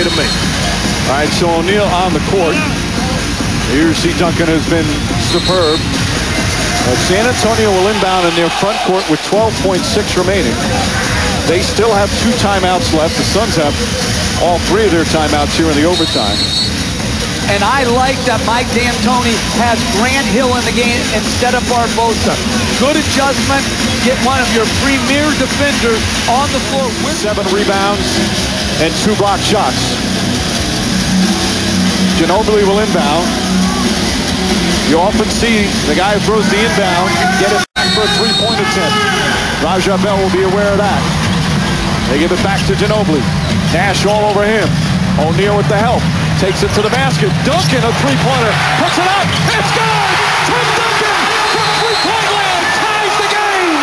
play to make. All right, so O'Neal on the court. Here you see Duncan has been superb. San Antonio will inbound in their front court with 12.6 remaining. They still have 2 timeouts left. The Suns have all 3 of their timeouts here in the overtime. And I like that Mike D'Antoni has Grant Hill in the game instead of Barbosa. Good adjustment. Get one of your premier defenders on the floor with 7 rebounds and 2 block shots. Ginobili will inbound. You often see the guy who throws the inbound get it back for a 3-point attempt. Raja Bell will be aware of that. They give it back to Ginobili. Nash all over him. O'Neal with the help. Takes it to the basket. Duncan, a 3-pointer. Puts it up. It's good! Tim Duncan from 3-point land ties the game!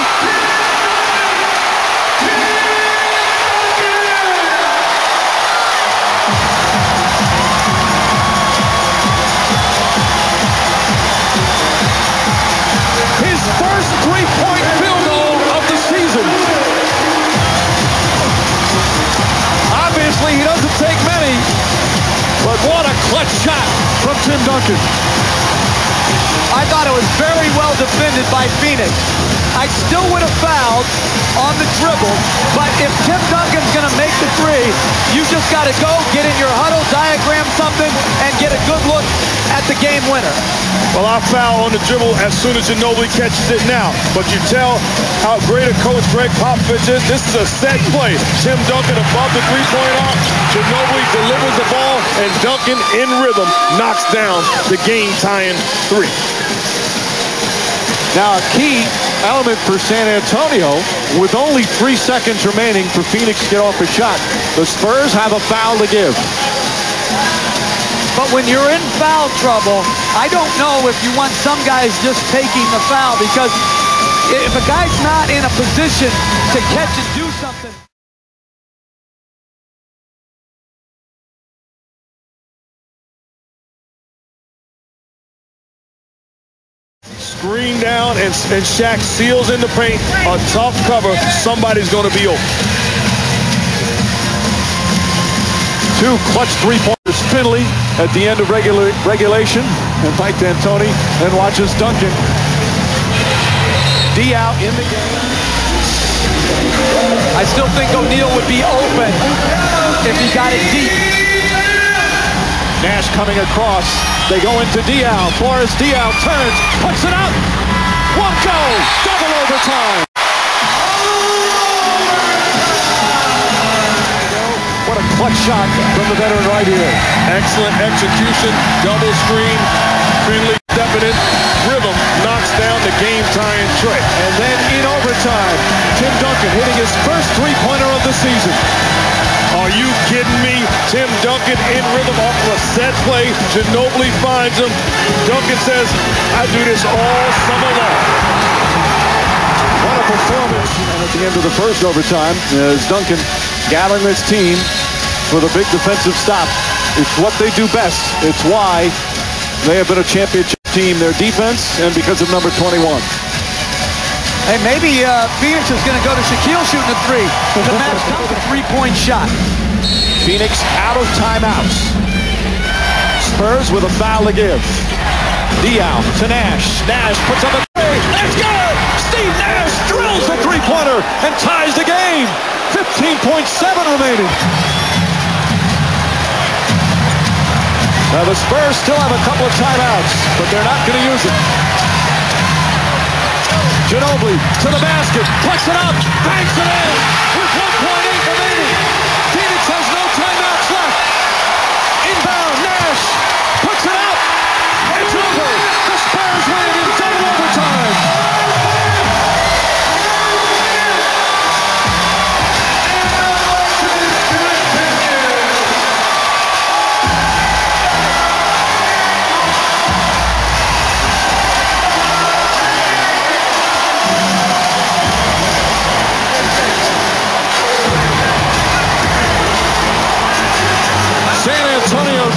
His first 3-point field goal of the season. Obviously, he doesn't take many. But what a clutch shot from Tim Duncan. I thought it was very well defended by Phoenix. I still would have fouled on the dribble, but if Tim Duncan's going to make the 3, you just got to go, get in your huddle, diagram something, and get a good look at the game winner. Well, I foul on the dribble as soon as Ginobili catches it now. But you tell how great a coach Greg Popovich is. This is a set play. Tim Duncan above the 3-point arc. Ginobili delivers the ball, and Duncan in rhythm knocks down the game-tying 3. Now a key element for San Antonio, with only 3 seconds remaining for Phoenix to get off a shot. The Spurs have a foul to give. But when you're in foul trouble, I don't know if you want some guys just taking the foul, because if a guy's not in a position to catch and do something. Screen down, and Shaq seals in the paint. A tough cover. Somebody's going to be open. 2 clutch 3-pointers. Finley at the end of regulation. And Mike D'Antoni then watches Duncan. D out in the game. I still think O'Neal would be open if he got it deep. Nash coming across. They go into Diaw. Boris Diaw turns, puts it up. Won't go. Double overtime. What a clutch shot from the veteran right here. Excellent execution. Double screen. Finley stepping in. Rhythm knocks down the game-tying tray. And then in overtime, Tim Duncan hitting his first 3-pointer of the season. Are you kidding me? Tim Duncan in rhythm off of a set play. Ginobili finds him. Duncan says, I do this all summer long. What a performance. And at the end of the first overtime, as Duncan gathering this team for the big defensive stop. It's what they do best. It's why they have been a championship team, their defense, and because of number 21. Hey, maybe Phoenix is going to go to Shaquille shooting a 3 to match up the 3-point shot. Phoenix out of timeouts. Spurs with a foul to give. Diaw to Nash. Nash puts up a 3. It's good! Steve Nash drills the 3-pointer and ties the game. 15.7 remaining. Now the Spurs still have a couple of timeouts, but they're not going to use it. Ginobili to the basket, puts it up, banks it in with 1.8 remaining. Phoenix has no timeouts left. Inbound, Nash puts it up. It's over. The Spurs win in double overtime.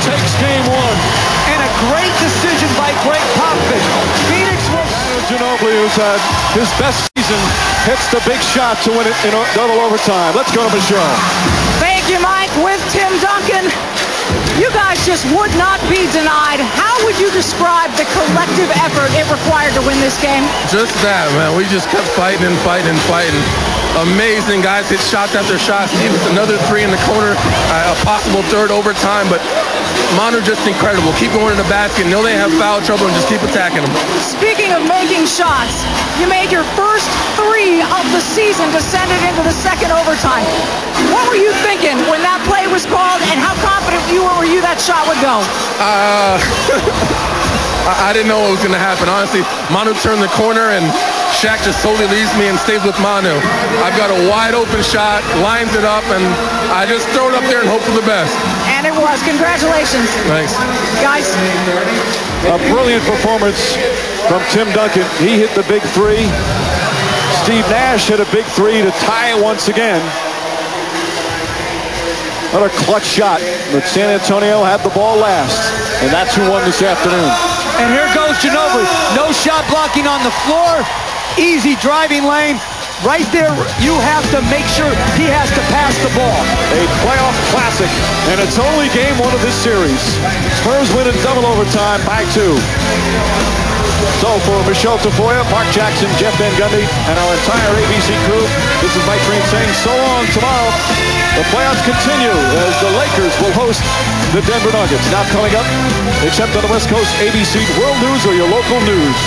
Takes game 1. And a great decision by Greg Popovich. Phoenix will... Ginobili, who's had his best season, hits the big shot to win it in double overtime. Let's go to Michelle. Thank you, Mike. With Tim Duncan gentlemen, you guys just would not be denied. How would you describe the collective effort it required to win this game? Just that, man. We just kept fighting and fighting and fighting. Amazing, guys. Hit shots after shots. Even another three in the corner, a possible third overtime. But Manu just incredible. Keep going to the basket. Know they have foul trouble and just keep attacking them. Speaking of making shots, you made your first three of the season to send it into the second overtime. What were you thinking when that play was called, and how confident were you that shot would go? I didn't know what was going to happen, honestly. Manu turned the corner, and Shaq just totally leaves me and stays with Manu. I've got a wide open shot, lines it up, and I just throw it up there and hope for the best. And it was. Congratulations. Thanks. Guys. A brilliant performance from Tim Duncan. He hit the big three. Steve Nash hit a big three to tie it once again. What a clutch shot, but San Antonio had the ball last, and that's who won this afternoon. And here goes Ginobili. No shot blocking on the floor. Easy driving lane. Right there, you have to make sure he has to pass the ball. A playoff classic, and it's only game one of this series. Spurs win in double overtime by 2. So for Michelle Tafoya, Mark Jackson, Jeff Van Gundy, and our entire ABC crew, this is Mike Green saying so long. Tomorrow, the playoffs continue as the Lakers will host the Denver Nuggets. Now coming up, except on the West Coast, ABC World News or your local news.